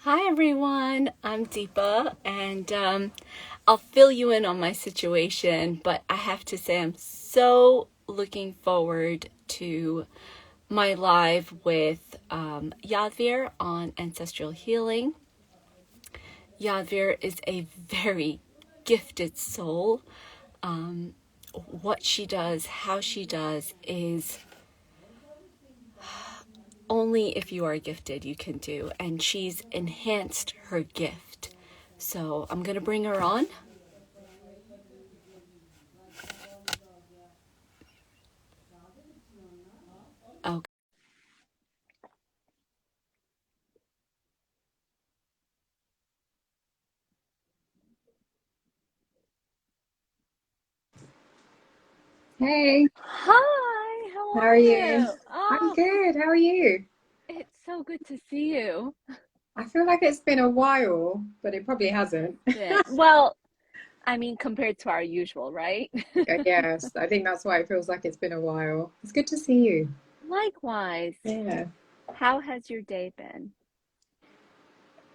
Hi everyone, I'm Deepa, and I'll fill you in on my situation, but I have to say I'm so looking forward to my live with Yadveer on Ancestral Healing. Yadveer is a very gifted soul. What she does, how she does is only if you are gifted you can do, and she's enhanced her gift. So I'm going to bring her on. Okay. Hey, Hi, how how are are you? you? I'm Oh, good. How are you? it's so good to see you. I feel like it's been a while, but it probably hasn't. Well, I mean, compared to our usual, right? Yes, I think that's why it feels like it's been a while. It's good to see you. Likewise. Yeah, How has your day been?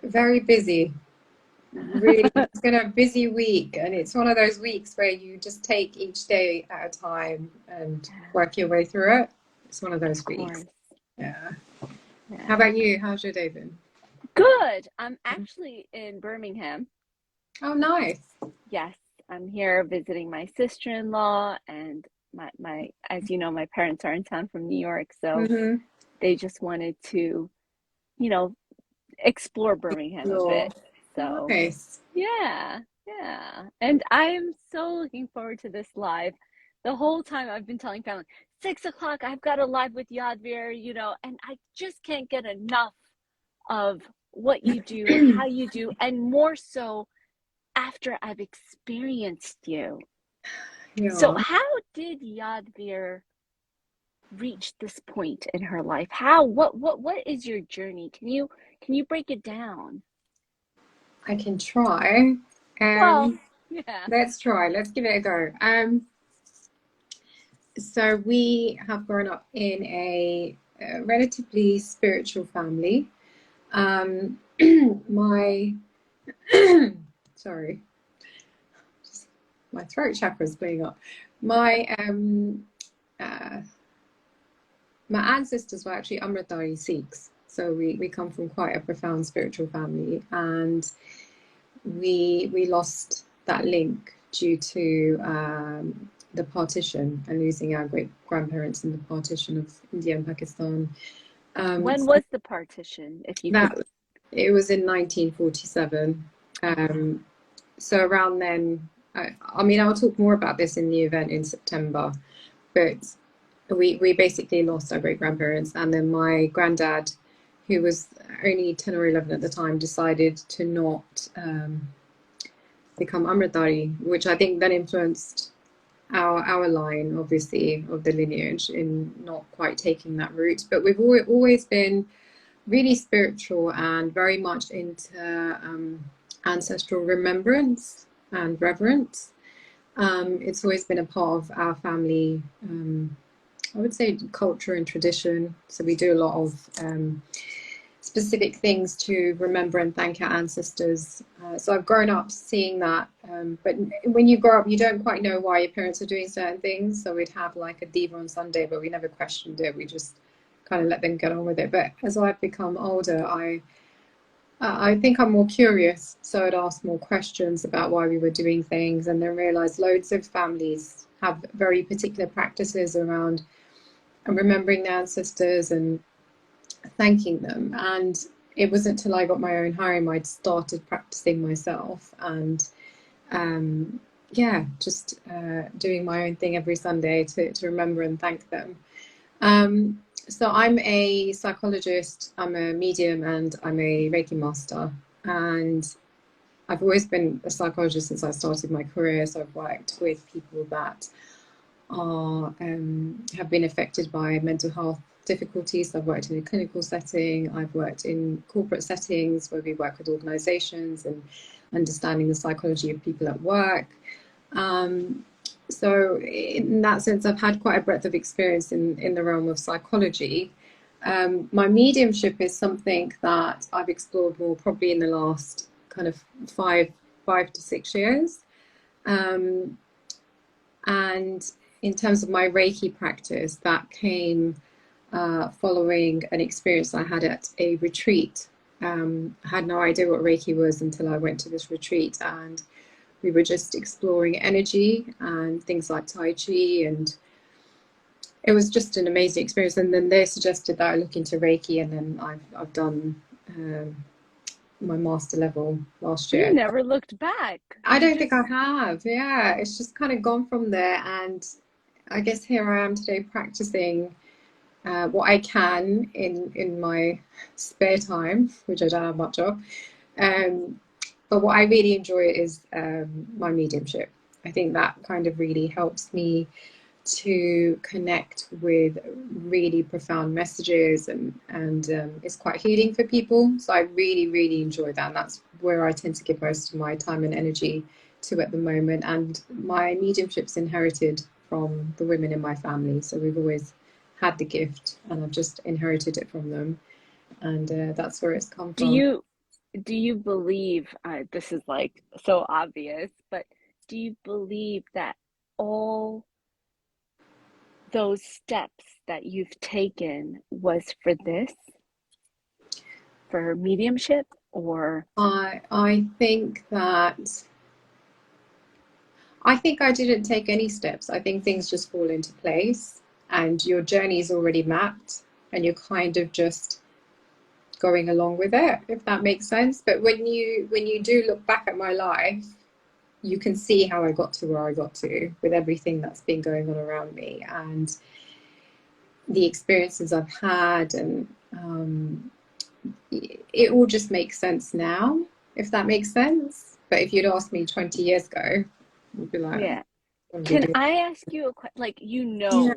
very busy. Really, it's been a busy week, and it's one of those weeks where you just take each day at a time and work your way through it. It's one of Of those weeks. course. Yeah. How Yeah. about you? How's your day been? Good. I'm actually in Birmingham. Oh, nice. Yes, I'm here visiting my sister-in-law and my as you know, my parents are in town from New York, so Mm-hmm. they just wanted to, you know, explore Birmingham a Explore. bit. So, Nice. yeah, yeah. And I am so looking forward to this live. The whole time I've been telling family, 6 o'clock, I've got a live with Yadveer, and I just can't get enough of what you do, how you do, and more so after I've experienced you. So, Yeah. how did Yadveer reach this point in her life? How, what is your journey? Can you break it down? I can try. Well, Um, yeah. let's try. Let's give it a go. So we have grown up in a relatively spiritual family. Um, my sorry, just my throat chakra is playing up. My uh, my ancestors were actually Amritdhari Sikhs, so we come from quite a profound spiritual family, and we lost that link due to the partition and losing our great grandparents in the partition of India and Pakistan. When So was the partition, if you could? that it was in 1947. Okay. Um, so around then, I mean, I'll talk more about this in the event in September, but we basically lost our great grandparents, and then my granddad, who was only 10 or 11 at the time, decided to not become Amritdhari, which I think then influenced our line, obviously, of the lineage in not quite taking that route. But we've always been really spiritual and very much into ancestral remembrance and reverence. It's always been a part of our family, I would say, culture and tradition. So we do a lot of specific things to remember and thank our ancestors. So I've grown up seeing that. But when you grow up, you don't quite know why your parents are doing certain things. So we'd have like a diva on Sunday, but we never questioned it. We just kind of let them get on with it. But as I've become older, I think I'm more curious, so I'd ask more questions about why we were doing things, and then realize loads of families have very particular practices around remembering their ancestors and thanking them. And it wasn't until I got my own home I'd started practicing myself, and yeah, just doing my own thing every Sunday to remember and thank them. So I'm a psychologist, I'm a medium, and I'm a Reiki Master. And I've always been a psychologist since I started my career. So I've worked with people that are have been affected by mental health difficulties. I've worked in a clinical setting. I've worked in corporate settings where we work with organisations and understanding the psychology of people at work. Um, so in that sense, I've had quite a breadth of experience in the realm of psychology. My mediumship is something that I've explored more probably in the last kind of 5 to 6 years. And in terms of my Reiki practice, that came following an experience I had at a retreat. I had no idea what Reiki was until I went to this retreat, and we were just exploring energy and things like Tai Chi, and it was just an amazing experience. And then they suggested that I look into Reiki, and then I've done my master level last year. You never looked back. I don't think I have. Yeah, it's just kind of gone from there, and I guess here I am today practicing what I can in my spare time, which I don't have much of. But what I really enjoy is my mediumship. I think that kind of really helps me to connect with really profound messages, and it's quite healing for people. So I really, really enjoy that. And that's where I tend to give most of my time and energy to at the moment. And my mediumship's inherited from the women in my family. So we've always had the gift, and I've just inherited it from them. And that's where it's come from. Do you believe, this is like so obvious, but do you believe that all those steps that you've taken was for this, for mediumship? Or I think I didn't take any steps. I think things just fall into place, and your journey is already mapped, and you're kind of just going along with it, if that makes sense. But when you do look back at my life, you can see how I got to where I got to with everything that's been going on around me, and the experiences I've had, and it all just makes sense now, if that makes sense. But if you'd asked me 20 years ago, I'd be like, yeah. what Can I ask you a question? Like, yeah,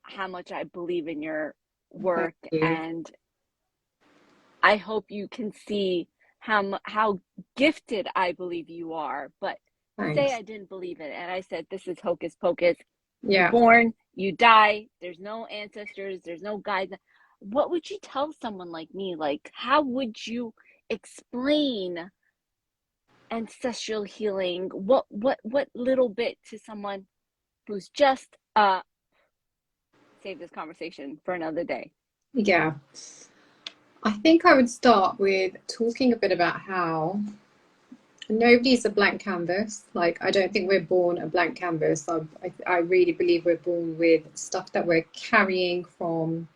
how much I believe in your thank work, you. and I hope you can see how gifted I believe you are. But say Thanks. I didn't believe it, and I said this is hocus pocus. You're Yeah. born, you die. There's no ancestors. There's no guides. What would you tell someone like me? Like, how would you explain ancestral healing? What little bit to someone who's just save this conversation for another day? Yeah. I think I would start with talking a bit about how nobody's a blank canvas. Like, I don't think we're born a blank canvas. I really believe we're born with stuff that we're carrying from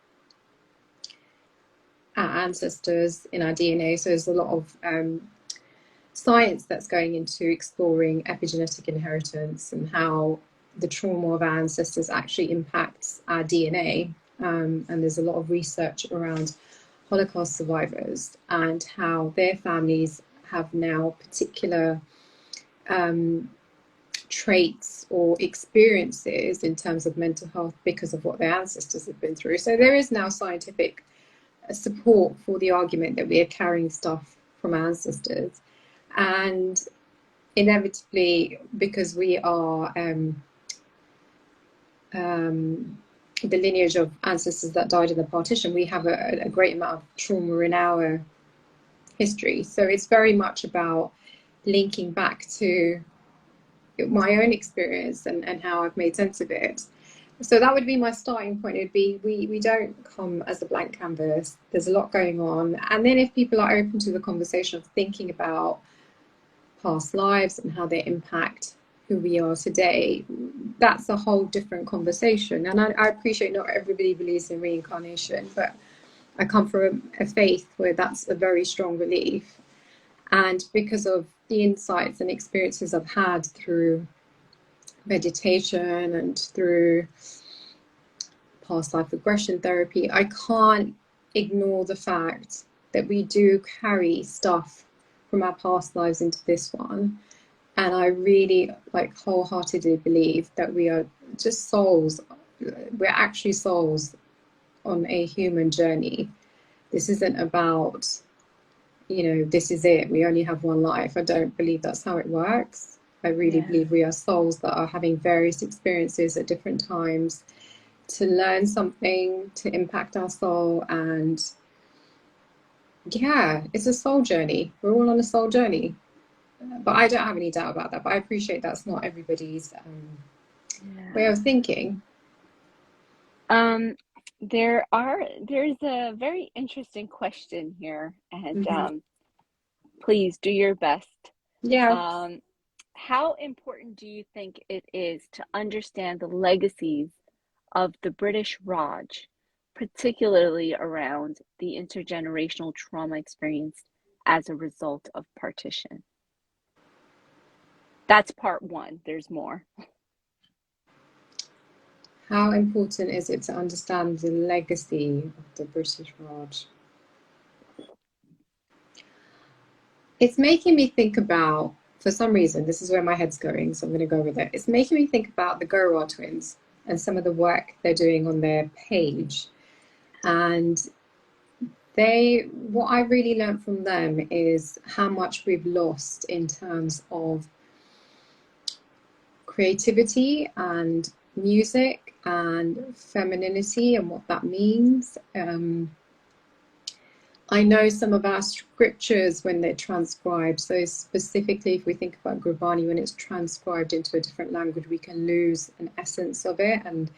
our ancestors in our DNA. So there's a lot of science that's going into exploring epigenetic inheritance and how the trauma of our ancestors actually impacts our DNA. And there's a lot of research around Holocaust survivors and how their families have now particular traits or experiences in terms of mental health because of what their ancestors have been through. So there is now scientific support for the argument that we are carrying stuff from our ancestors. And inevitably, because we are the lineage of ancestors that died in the partition, we have a great amount of trauma in our history. So it's very much about linking back to my own experience and how I've made sense of it. So that would be my starting point. It'd be we don't come as a blank canvas. There's a lot going on. And then if people are open to the conversation of thinking about past lives and how they impact who we are today, that's a whole different conversation. And I appreciate not everybody believes in reincarnation, but I come from a faith where that's a very strong belief. And because of the insights and experiences I've had through meditation and through past life regression therapy, I can't ignore the fact that we do carry stuff from our past lives into this one. And I really wholeheartedly believe that we are just souls. We're actually souls on a human journey. This isn't about, this is it. We only have one life. I don't believe that's how it works. I really believe we are souls that are having various experiences at different times to learn something, to impact our soul. And yeah, it's a soul journey. We're all on a soul journey. But I don't have any doubt about that. But I appreciate that's not everybody's way of thinking. There's a very interesting question here, and please do your best. Yeah. How important do you think it is to understand the legacies of the British Raj, particularly around the intergenerational trauma experienced as a result of partition? That's part one. There's more. How important is it to understand the legacy of the British Raj? It's making me think about, for some reason, this is where my head's going, so I'm going to go with it. It's making me think about the Gowar twins and some of the work they're doing on their page. And what I really learned from them is how much we've lost in terms of creativity and music and femininity and what that means. I know some of our scriptures when they're transcribed, so specifically if we think about Gurbani, when it's transcribed into a different language, we can lose an essence of it and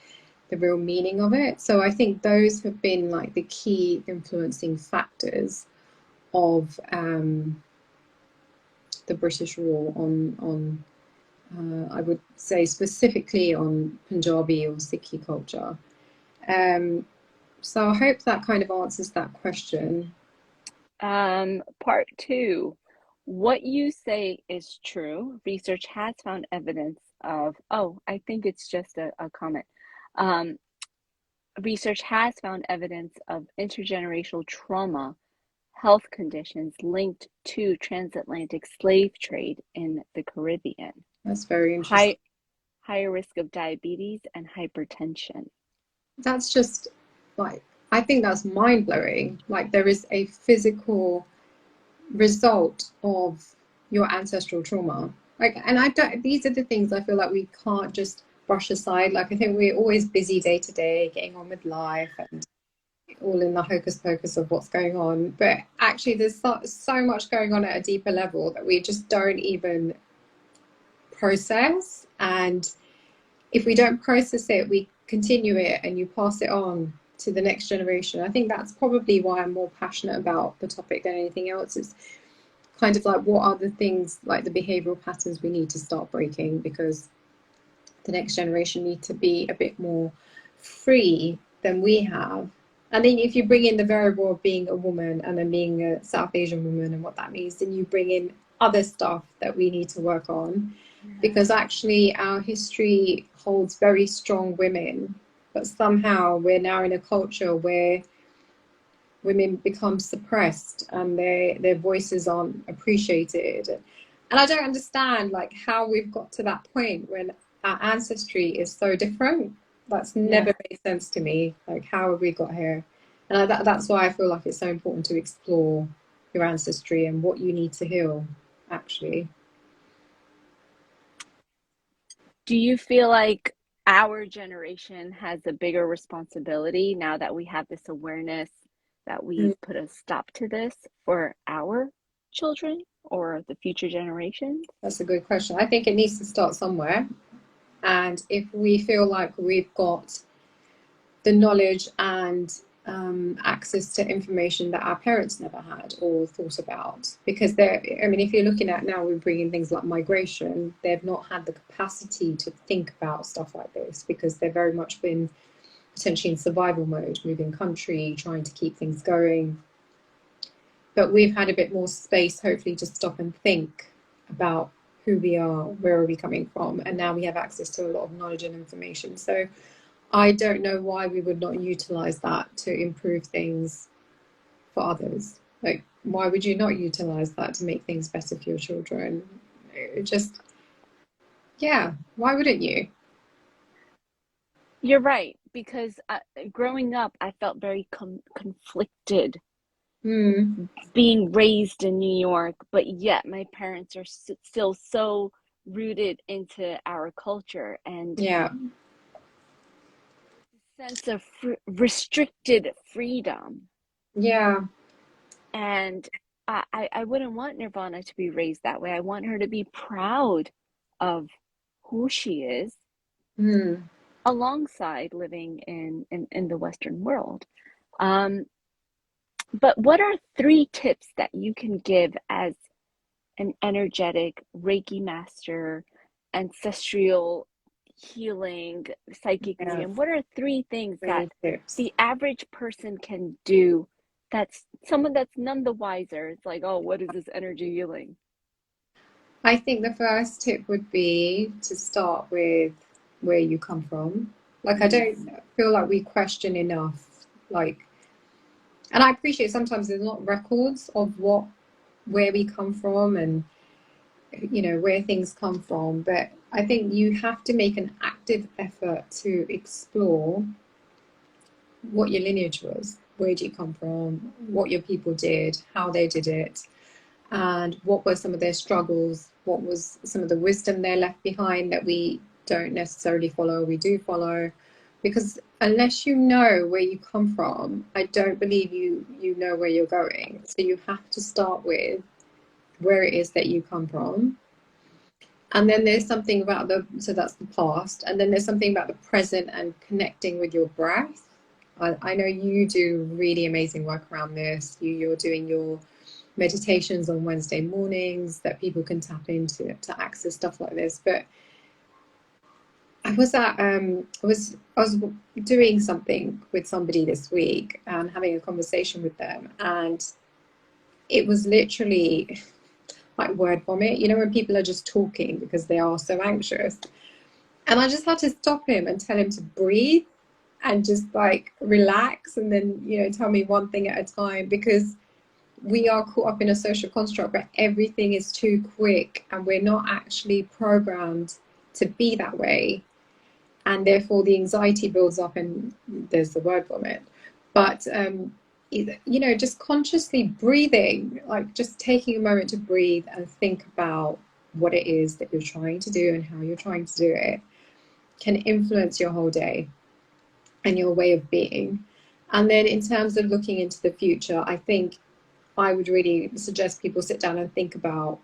the real meaning of it. So I think those have been like the key influencing factors of the British rule on I would say specifically on Punjabi or Sikhi culture. So I hope that kind of answers that question. Part two, what you say is true. Research has found evidence of, I think it's just a comment. Research has found evidence of intergenerational trauma health conditions linked to transatlantic slave trade in the Caribbean. That's very interesting. Higher risk of diabetes and hypertension. That's just like, I think that's mind-blowing. Like there is a physical result of your ancestral trauma. Like, and I don't, these are the things I feel like we can't just brush aside. Like I think we're always busy day to day, getting on with life and all in the hocus pocus of what's going on. But actually there's so much going on at a deeper level that we just don't even process. And if we don't process it, we continue it and you pass it on to the next generation. I think that's probably why I'm more passionate about the topic than anything else. It's kind of like, what are the things, like the behavioural patterns we need to start breaking, because the next generation need to be a bit more free than we have. And then if you bring in the variable of being a woman and then being a South Asian woman and what that means, then you bring in other stuff that we need to work on. Because actually our history holds very strong women, but somehow we're now in a culture where women become suppressed and their voices aren't appreciated. And I don't understand like how we've got to that point when our ancestry is so different. That's never made sense to me. Like, how have we got here? And that's why I feel like it's so important to explore your ancestry and what you need to heal, actually. Do you feel like our generation has a bigger responsibility now that we have this awareness that we've put a stop to this for our children or the future generations? That's a good question. I think it needs to start somewhere. And if we feel like we've got the knowledge and access to information that our parents never had or thought about, because if you're looking at now, we're bringing things like migration, they've not had the capacity to think about stuff like this because they've very much been potentially in survival mode, moving country, trying to keep things going. But we've had a bit more space, hopefully, to stop and think about who we are, where are we coming from, and now we have access to a lot of knowledge and information. So I don't know why we would not utilize that to improve things for others. Like, why would you not utilize that to make things better for your children? It just, yeah, why wouldn't you? You're right, because growing up, I felt very conflicted being raised in New York, but yet my parents are still so rooted into our culture. And Yeah, sense of restricted freedom. Yeah. And I wouldn't want Nirvana to be raised that way. I want her to be proud of who she is, alongside living in the Western world. But what are 3 tips that you can give as an energetic Reiki Master, ancestral healing, psychic Yeah. medium? What are 3 things that 3 tips. the average person can do that's someone that's none the wiser? It's like, oh, what is this energy healing? I think the first tip would be to start with where you come from. Like, I Mm. don't feel like we question enough. Like, and I appreciate sometimes there's not records of where we come from and, you know, where things come from. But I think you have to make an active effort to explore what your lineage was. Where do you come from? What your people did, how they did it, and what were some of their struggles, what was some of the wisdom they left behind that we don't necessarily follow, we do follow. Because unless you know where you come from, I don't believe you know where you're going. So you have to start with where it is that you come from. And then there's something about so that's the past. And then there's something about the present and connecting with your breath. I know you do really amazing work around this. You're doing your meditations on Wednesday mornings that people can tap into to access stuff like this. But I was doing something with somebody this week and having a conversation with them, and it was literally like word vomit. You know, when people are just talking because they are so anxious. And I just had to stop him and tell him to breathe and just like relax, and then, you know, tell me one thing at a time, because we are caught up in a social construct where everything is too quick and we're not actually programmed to be that way. And therefore the anxiety builds up and there's the word vomit. But, you know, just consciously breathing, like just taking a moment to breathe and think about what it is that you're trying to do and how you're trying to do it, can influence your whole day and your way of being. And then in terms of looking into the future, I think I would really suggest people sit down and think about,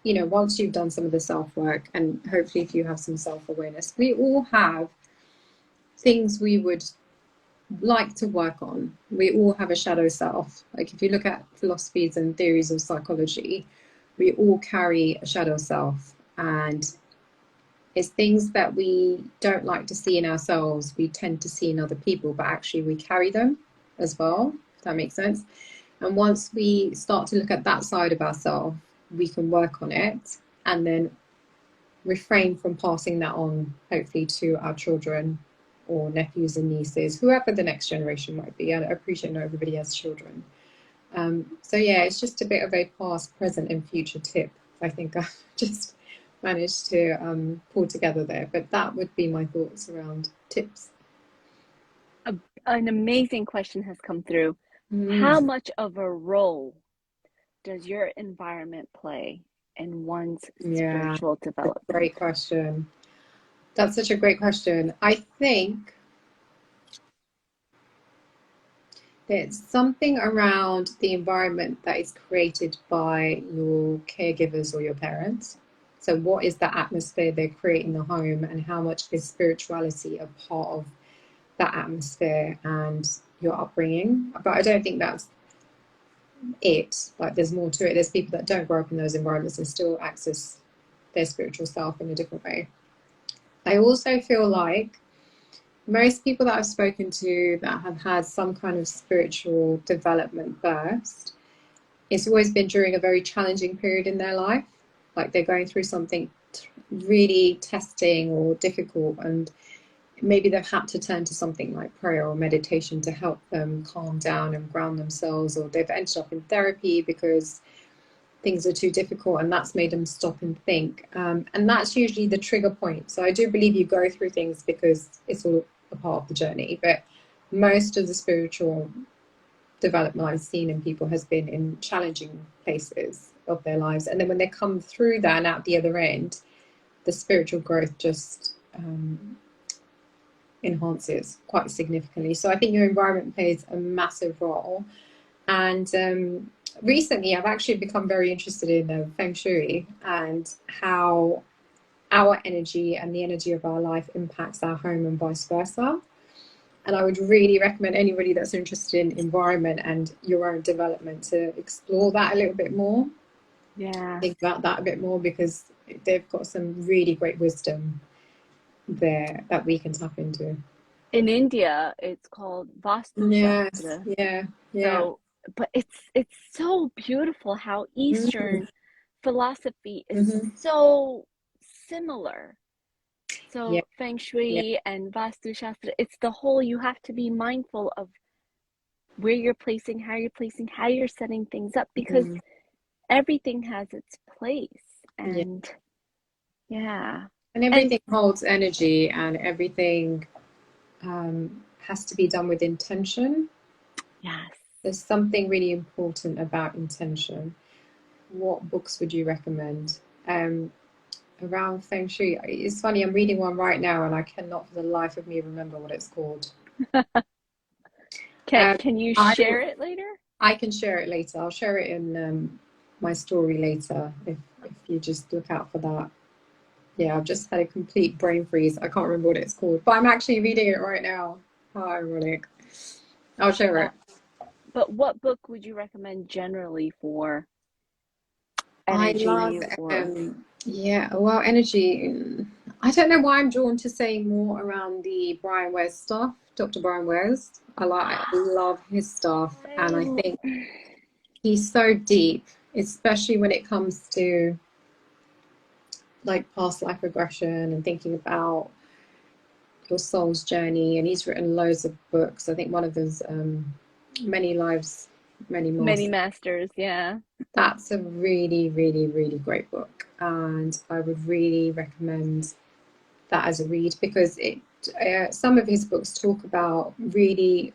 you know, once you've done some of the self-work, and hopefully if you have some self-awareness, we all have things we would like to work on. We all have a shadow self. Like if you look at philosophies and theories of psychology, we all carry a shadow self, and it's things that we don't like to see in ourselves, we tend to see in other people, but actually we carry them as well, if that makes sense. And once we start to look at that side of ourselves, we can work on it and then refrain from passing that on, hopefully, to our children or nephews and nieces, whoever the next generation might be. I appreciate not everybody has children. So yeah, it's just a bit of a past, present, and future tip. I think I've just managed to pull together there. But that would be my thoughts around tips. An amazing question has come through. How Mm. much of a role does your environment play in one's Yeah, spiritual a development? great question. That's such a great question. I think there's something around the environment that is created by your caregivers or your parents. So, what is the atmosphere they create in the home, and how much is spirituality a part of that atmosphere and your upbringing? But I don't think that's it. Like, there's more to it. There's people that don't grow up in those environments and still access their spiritual self in a different way. I also feel like most people that I've spoken to that have had some kind of spiritual development burst, it's always been during a very challenging period in their life. Like they're going through something really testing or difficult, and maybe they've had to turn to something like prayer or meditation to help them calm down and ground themselves, or they've ended up in therapy because things are too difficult, and that's made them stop and think. And that's usually the trigger point. So I do believe you go through things because it's all a part of the journey. But most of the spiritual development I've seen in people has been in challenging places of their lives. And then when they come through that and out the other end, the spiritual growth just enhances quite significantly. So I think your environment plays a massive role. And recently, I've actually become very interested in Feng Shui and how our energy and the energy of our life impacts our home and vice versa. And I would really recommend anybody that's interested in environment and your own development to explore that a little bit more. Yeah. Think about that a bit more, because they've got some really great wisdom there that we can tap into. In India, it's called Vastu Yes, Shastra. yeah, yeah. So, but it's so beautiful how Mm-hmm. Eastern philosophy is Mm-hmm. so similar. Yeah, So Feng yeah. Shui and Vastu Shastra, it's the whole, you have to be mindful of where you're placing, how you're setting things up, because Mm-hmm. everything has its place. Yeah. And yeah. And And everything holds energy, and everything has to be done with intention. yes. There's something really important about intention. What books would you recommend around Feng Shui? It's funny, I'm reading one right now and I cannot for the life of me remember what it's called. Can you I share it later? I can share it later. I'll share it in my story later if you just look out for that. Yeah, I've just had a complete brain freeze. I can't remember what it's called, but I'm actually reading it right now. How ironic. I'll share it. But what book would you recommend generally for I love, energy or yeah, well, energy. I don't know why I'm drawn to saying more around the Brian West stuff, Dr. Brian West. I love his stuff, and I think he's so deep, especially when it comes to like past life regression and thinking about your soul's journey. And he's written loads of books. I think one of those, Many Lives, Many many Masters. masters, yeah. That's a really, really, really great book, and I would really recommend that as a read, because some of his books talk about really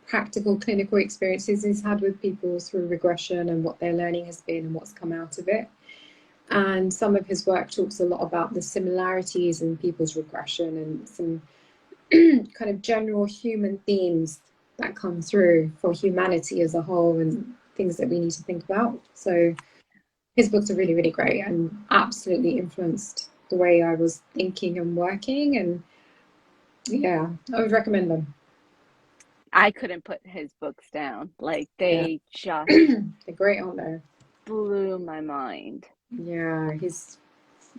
practical clinical experiences he's had with people through regression and what their learning has been and what's come out of it. And some of his work talks a lot about the similarities in people's regression and some kind of general human themes that come through for humanity as a whole and things that we need to think about. So his books are really, really great and absolutely influenced the way I was thinking and working. And yeah, I would recommend them. I couldn't put his books down. Like Yeah, they just they're great, aren't they? blew my mind. Yeah, he's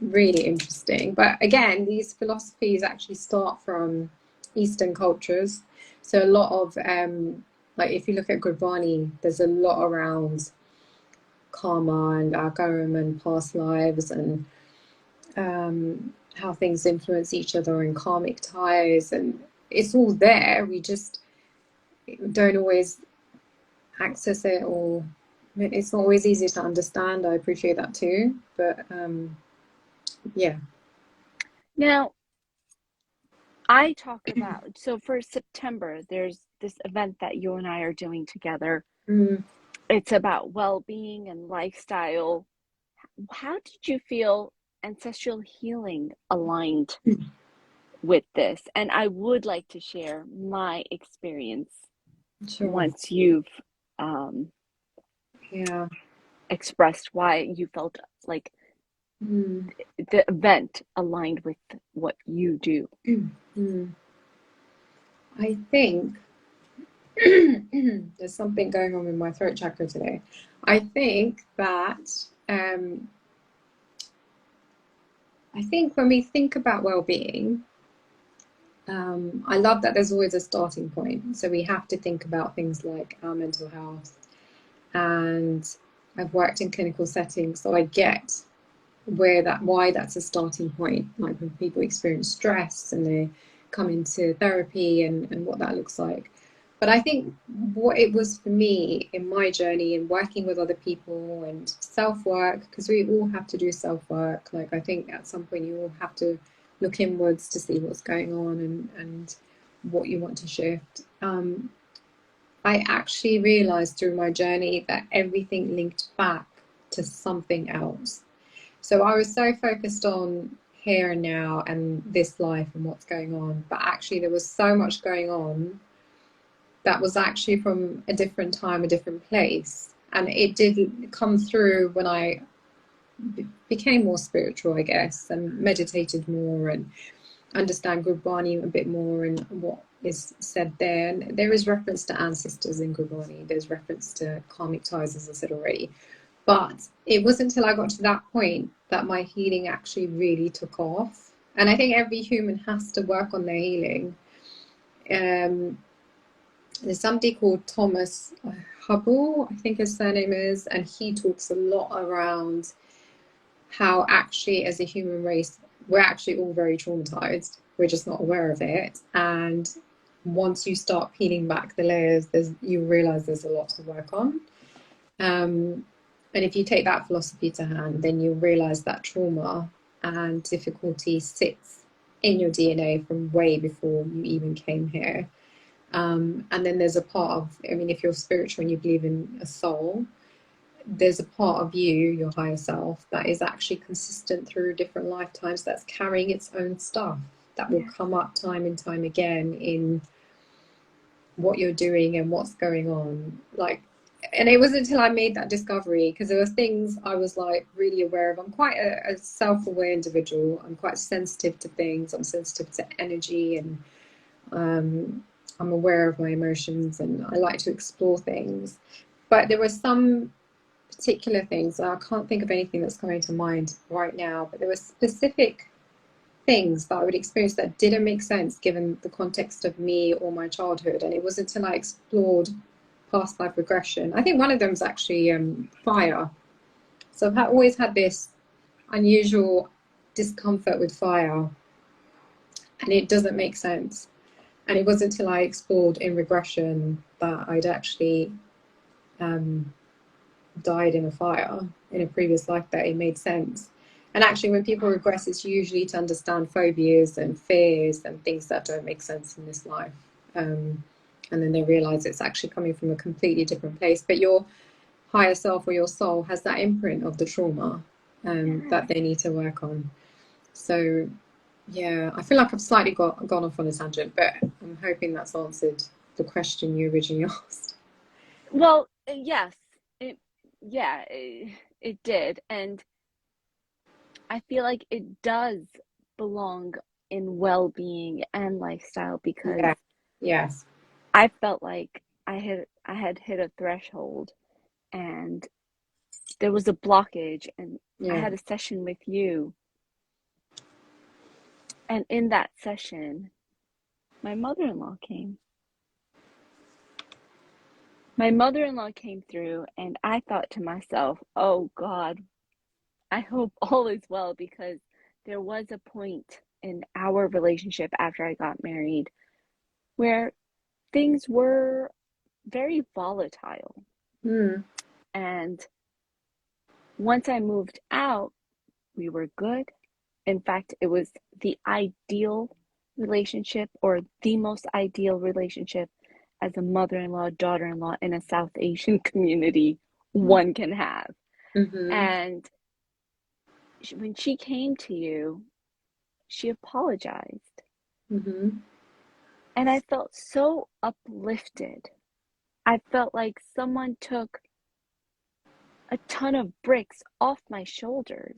really interesting. But again, these philosophies actually start from Eastern cultures. So a lot of like if you look at Gurbani, there's a lot around karma and our karma and past lives and how things influence each other and karmic ties, and it's all there. We just don't always access it, or it's not always easy to understand. I appreciate that too, but yeah. Now, I talk about, so for September, there's this event that you and I are doing together. Mm. It's about well-being and lifestyle. How did you feel ancestral healing aligned with this? And I would like to share my experience Sure. once you've um, Yeah. expressed why you felt like Mm. the event aligned with what you do. Mm. I think there's something going on with my throat chakra today. I think that I think when we think about well-being, I love that there's always a starting point. So we have to think about things like our mental health. And I've worked in clinical settings, so I get why that's a starting point. Like when people experience stress and they come into therapy and what that looks like. But I think what it was for me in my journey and working with other people and self-work, because we all have to do self-work. Like I think at some point you all have to look inwards to see what's going on and what you want to shift. I actually realized through my journey that everything linked back to something else. So I was so focused on here and now and this life and what's going on. But actually, there was so much going on that was actually from a different time, a different place. And it did come through when I became more spiritual, I guess, and meditated more and understand Gurbani a bit more and what is said there. And there is reference to ancestors in Gurbani. There's reference to karmic ties, as I said already. But it wasn't until I got to that point that my healing actually really took off. And I think every human has to work on their healing. There's somebody called Thomas Hubble, I think his surname is, and he talks a lot around how actually as a human race, we're actually all very traumatized. We're just not aware of it. And once you start peeling back the layers, you realize there's a lot to work on. And if you take that philosophy to hand, then you realize that trauma and difficulty sits in your DNA from way before you even came here. And then there's a part of, I mean, if you're spiritual and you believe in a soul, there's a part of you, your higher self, that is actually consistent through different lifetimes, that's carrying its own stuff that will come up time and time again in what you're doing and what's going on. Like, and it wasn't until I made that discovery, because there were things I was like really aware of. I'm quite a self-aware individual. I'm quite sensitive to things. I'm sensitive to energy, and I'm aware of my emotions, and I like to explore things. But there were some particular things, I can't think of anything that's coming to mind right now, but there were specific things that I would experience that didn't make sense given the context of me or my childhood. And it wasn't until I explored past life regression. I think one of them is actually fire. So I've always had this unusual discomfort with fire, and it doesn't make sense. And it wasn't until I explored in regression that I'd actually died in a fire in a previous life that it made sense. And actually, when people regress, it's usually to understand phobias and fears and things that don't make sense in this life. And then they realize it's actually coming from a completely different place. But your higher self or your soul has that imprint of the trauma that they need to work on. So, yeah, I feel like I've slightly gone off on a tangent, but I'm hoping that's answered the question you originally asked. Well, yes, it did. And I feel like it does belong in well-being and lifestyle, because Yes, I felt like I had hit a threshold and there was a blockage, and I had a session with you. And in that session, my mother-in-law came. My mother-in-law came through, and I thought to myself, oh God, I hope all is well, because there was a point in our relationship after I got married where things were very volatile. And once I moved out, we were good. In fact, it was the ideal relationship, or the most ideal relationship as a mother-in-law, daughter-in-law in a South Asian community one can have. And when she came to you, she apologized. And I felt so uplifted. I felt like someone took a ton of bricks off my shoulders.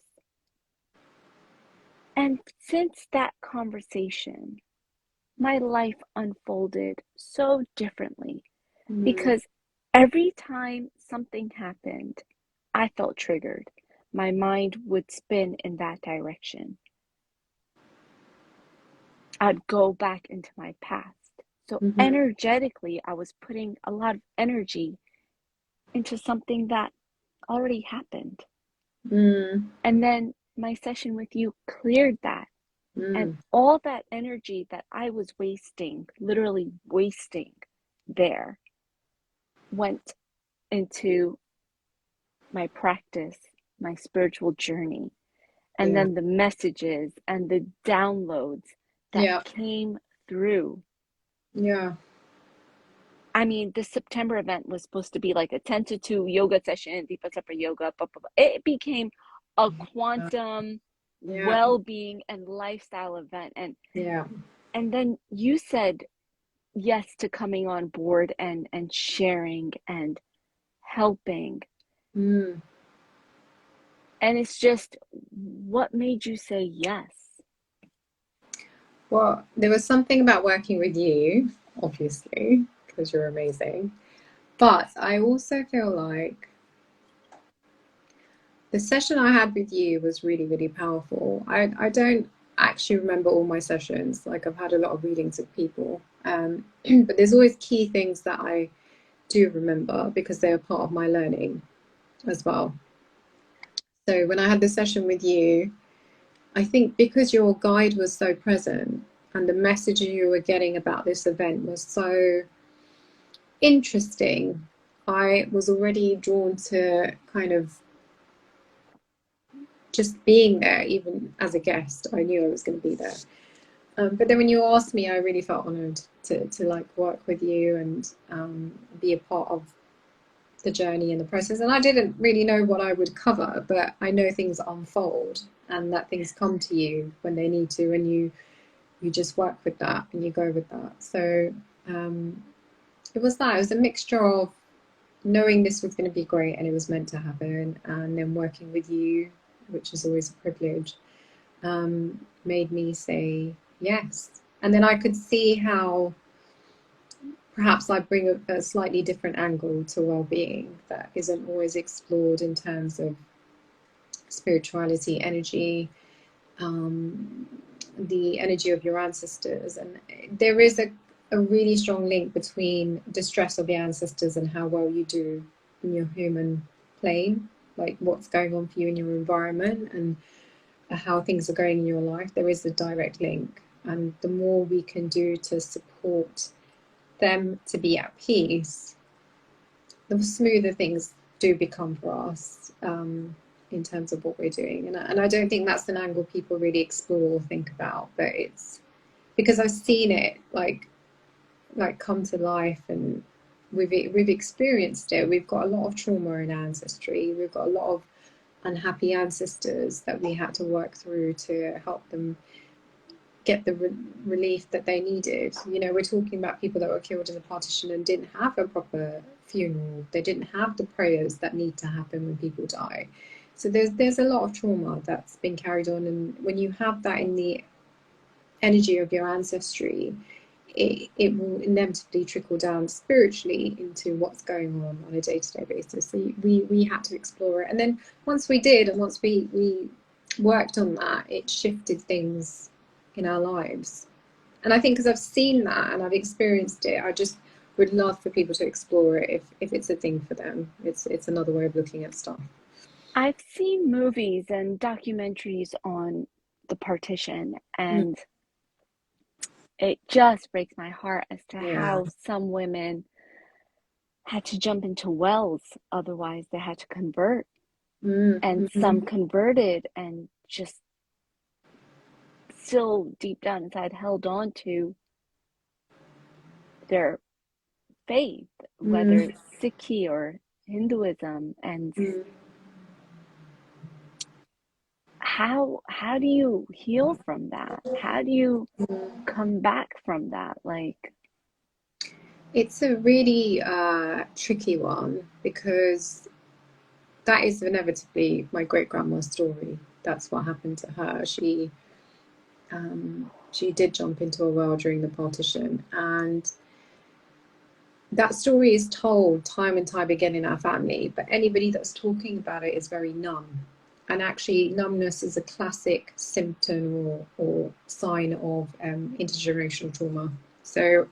And since that conversation, my life unfolded so differently, because every time something happened, I felt triggered. My mind would spin in that direction. I'd go back into my past. So energetically, I was putting a lot of energy into something that already happened. And then my session with you cleared that. And all that energy that I was wasting, literally wasting there, went into my practice, my spiritual journey. And then the messages and the downloads that came through. I mean, the September event was supposed to be like a 10 to 2 yoga session, Deepa Sapra yoga, blah, blah, blah. It became a quantum Yeah. well-being and lifestyle event. Yeah. And then you said yes to coming on board and sharing and helping. Mm. And it's just, what made you say yes? Well, there was something about working with you, obviously, because you're amazing. But I also feel like the session I had with you was really, really powerful. I don't actually remember all my sessions. Like, I've had a lot of readings with people. But there's always key things that I do remember because they are part of my learning as well. So when I had the session with you, I think because your guide was so present and the message you were getting about this event was so interesting, I was already drawn to kind of just being there, even as a guest. I knew I was going to be there. But then when you asked me, I really felt honoured to like work with you and be a part of the journey and the process. And I didn't really know what I would cover, but I know things unfold and that things come to you when they need to, and you just work with that and you go with that. So it was that. It was a mixture of knowing this was going to be great and it was meant to happen, and then working with you, which is always a privilege, made me say yes. And then I could see how perhaps I bring a slightly different angle to well-being that isn't always explored in terms of spirituality, energy, the energy of your ancestors. And there is a really strong link between the stress of the ancestors and how well you do in your human plane, like what's going on for you in your environment and how things are going in your life. There is a direct link. And the more we can do to support them to be at peace, the smoother things do become for us in terms of what we're doing. And I don't think that's an angle people really explore or think about, but it's because I've seen it like come to life, and we've experienced it. We've got a lot of trauma in our ancestry. We've got a lot of unhappy ancestors that we had to work through to help them get the relief that they needed. You know, we're talking about people that were killed in the partition and didn't have a proper funeral. They didn't have the prayers that need to happen when people die. So there's a lot of trauma that's been carried on, and when you have that in the energy of your ancestry, it will inevitably trickle down spiritually into what's going on a day-to-day basis. So we had to explore it, and then once we did, and once we worked on that, it shifted things in our lives. And I think because I've seen that and I've experienced it, I just would love for people to explore it if it's a thing for them. It's another way of looking at stuff. I've seen movies and documentaries on the partition, and it just breaks my heart as to Yeah. how some women had to jump into wells, otherwise they had to convert. And some converted and just still deep down inside held on to their faith, whether it's Sikhi or Hinduism. And how do you heal from that? How do you come back from that? Like, It's a really tricky one because that is inevitably my great grandma's story. That's what happened to her. She did jump into a well during the partition, and that story is told time and time again in our family, but anybody that's talking about it is very numb. And actually, numbness is a classic symptom or sign of intergenerational trauma. So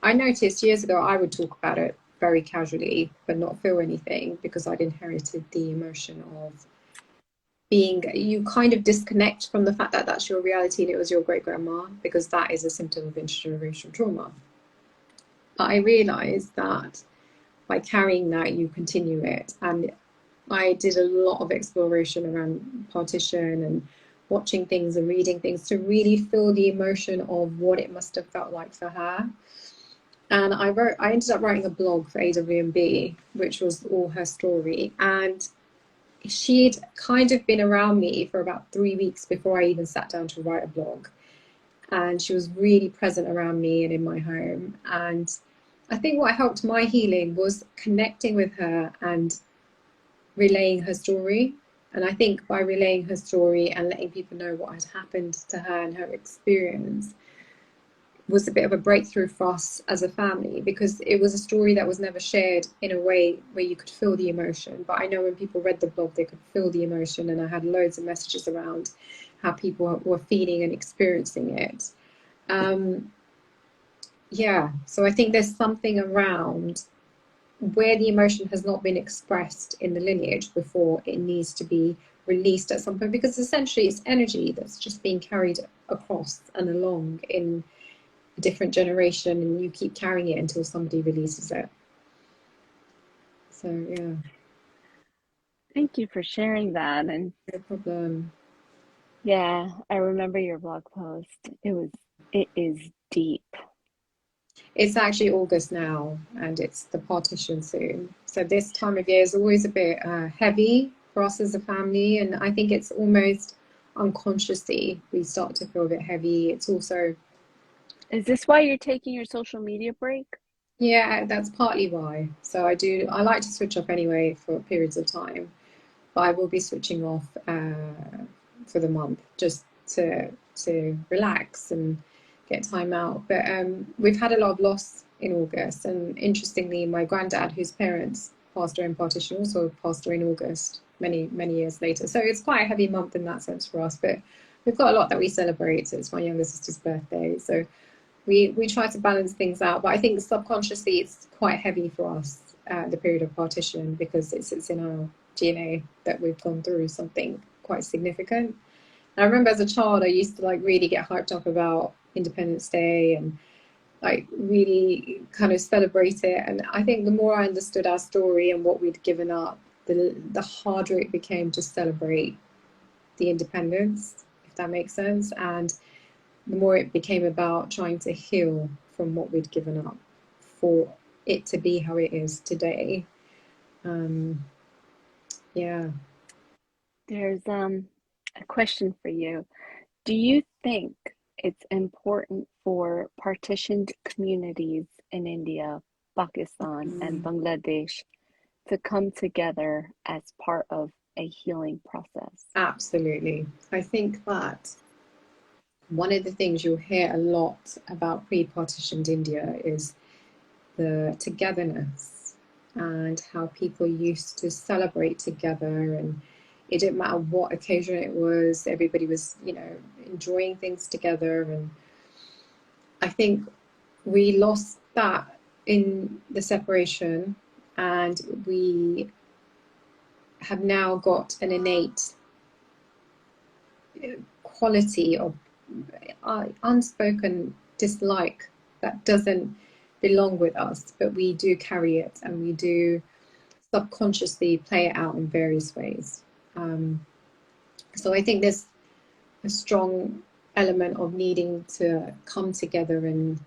I noticed years ago I would talk about it very casually, but not feel anything because I'd inherited the emotion of being, you kind of disconnect from the fact that that's your reality and it was your great grandma, because that is a symptom of intergenerational trauma. But I realized that by carrying that, you continue it. And I did a lot of exploration around partition and watching things and reading things to really feel the emotion of what it must have felt like for her. And I ended up writing a blog for AWMB, which was all her story. And she'd kind of been around me for about 3 weeks before I even sat down to write a blog. And she was really present around me and in my home. And I think what helped my healing was connecting with her and relaying her story. And I think by relaying her story and letting people know what had happened to her and her experience was a bit of a breakthrough for us as a family, because it was a story that was never shared in a way where you could feel the emotion. But I know when people read the blog, they could feel the emotion, and I had loads of messages around how people were feeling and experiencing it. Yeah, so I think there's something around where the emotion has not been expressed in the lineage before, it needs to be released at some point, because essentially it's energy that's just being carried across and along in a different generation, and you keep carrying it until somebody releases it. So yeah. Thank you for sharing that. And No problem. yeah, I remember your blog post. It is deep. It's actually August now, and it's the partition soon. So this time of year is always a bit heavy for us as a family, and I think it's almost unconsciously we start to feel a bit heavy. It's also, Is this why you're taking your social media break? yeah, that's partly why. So I like to switch off anyway for periods of time, but I will be switching off for the month, just to relax and get time out. But we've had a lot of loss in August, and interestingly, my granddad, whose parents passed away in partition, also passed away in August, many years later. So it's quite a heavy month in that sense for us. But we've got a lot that we celebrate. So it's my younger sister's birthday, so we try to balance things out. But I think subconsciously it's quite heavy for us, the period of partition, because it's in our DNA that we've gone through something quite significant. And I remember as a child, I used to like really get hyped up about Independence Day and like really kind of celebrate it. And I think the more I understood our story and what we'd given up, the harder it became to celebrate the independence, if that makes sense. And the more it became about trying to heal from what we'd given up for it to be how it is today. Yeah. There's a question for you. Do you think it's important for partitioned communities in India, Pakistan, and Bangladesh to come together as part of a healing process? Absolutely. I think that one of the things you'll hear a lot about pre-partitioned India is the togetherness and how people used to celebrate together, and it didn't matter what occasion it was, everybody was, enjoying things together. And I think we lost that in the separation, and we have now got an innate quality of unspoken dislike that doesn't belong with us, but we do carry it, and we do subconsciously play it out in various ways. So I think there's a strong element of needing to come together and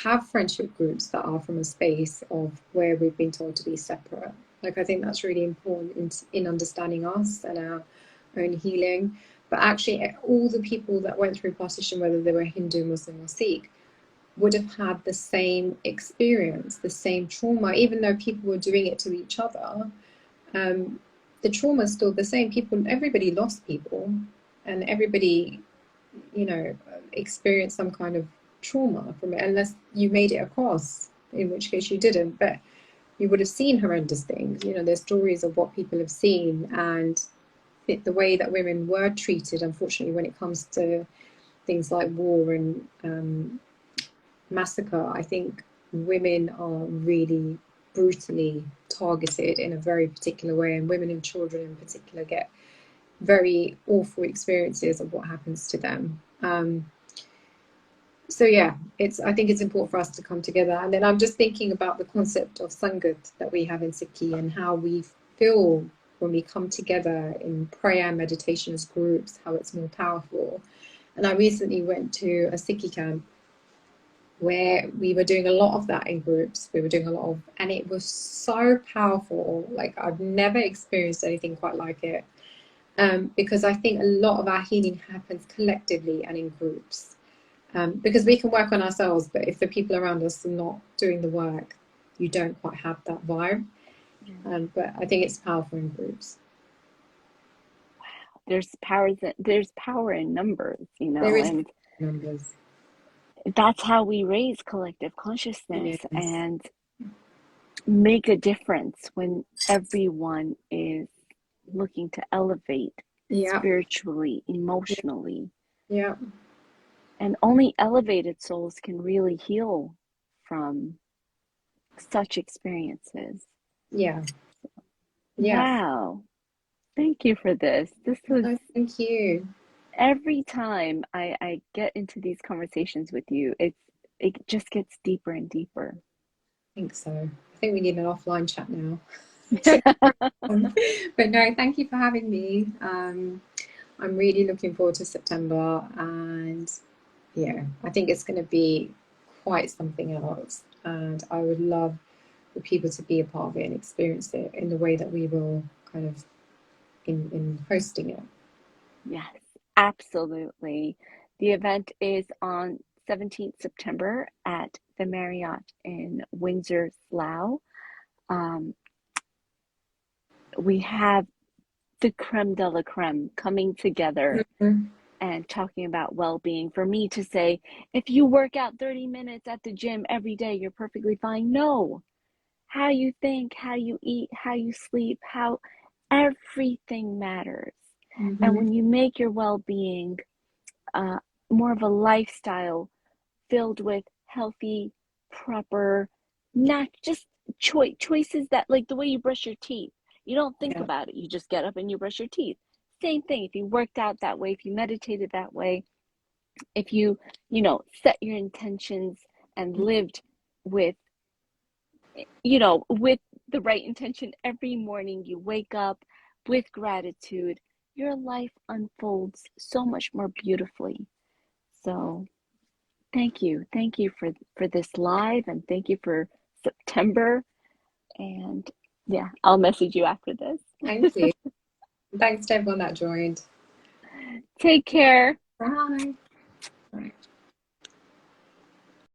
have friendship groups that are from a space of where we've been told to be separate. Like, I think that's really important in understanding us and our own healing. But actually, all the people that went through partition, whether they were Hindu, Muslim, or Sikh, would have had the same experience, the same trauma, even though people were doing it to each other. The trauma is still the same. Everybody lost people, and everybody, experienced some kind of trauma from it, unless you made it across, in which case you didn't. But you would have seen horrendous things. There's stories of what people have seen, and the way that women were treated, unfortunately, when it comes to things like war and massacre. I think women are really brutally targeted in a very particular way, and women and children in particular get very awful experiences of what happens to them. So yeah, I think it's important for us to come together. And then I'm just thinking about the concept of Sangat that we have in Sikhi, and how we feel when we come together in prayer, meditations, groups, how it's more powerful. And I recently went to a Sikhi camp, where we were doing a lot of that in groups. We were doing a lot of, and it was so powerful. Like I've never experienced anything quite like it. Because I think a lot of our healing happens collectively and in groups. Because we can work on ourselves, but if the people around us are not doing the work, you don't quite have that vibe. But I think it's powerful in groups. There's power in numbers, you There know, is and numbers. that's how we raise collective consciousness Yes. and make a difference when everyone is looking to elevate Yeah. spiritually, emotionally. Yeah. And only elevated souls can really heal from such experiences. Yeah. Yeah. Wow. Thank you for this. This was, Oh, thank you. every time I get into these conversations with you, it just gets deeper and deeper. I think so. I think we need an offline chat now. But no, thank you for having me. I'm really looking forward to September, and yeah, I think it's going to be quite something else. And I would love for people to be a part of it and experience it in the way that we will, kind of in hosting it. Yes, absolutely. The event is on 17th September at the Marriott in Windsor, Slough. We have the creme de la creme coming together and talking about well-being. For me to say, if you work out 30 minutes at the gym every day, you're perfectly fine. No. How you think, how you eat, how you sleep, how everything matters. And when you make your well-being more of a lifestyle filled with healthy, proper, not just choices that, like the way you brush your teeth, you don't think Yeah. about it. You just get up and you brush your teeth. Same thing. If you worked out that way, if you meditated that way, if you, set your intentions and lived with, with the right intention every morning, you wake up with gratitude, your life unfolds so much more beautifully. So thank you. Thank you for this live, and thank you for September. And yeah, I'll message you after this. Thank you. Thanks to everyone that joined. Take care. Bye.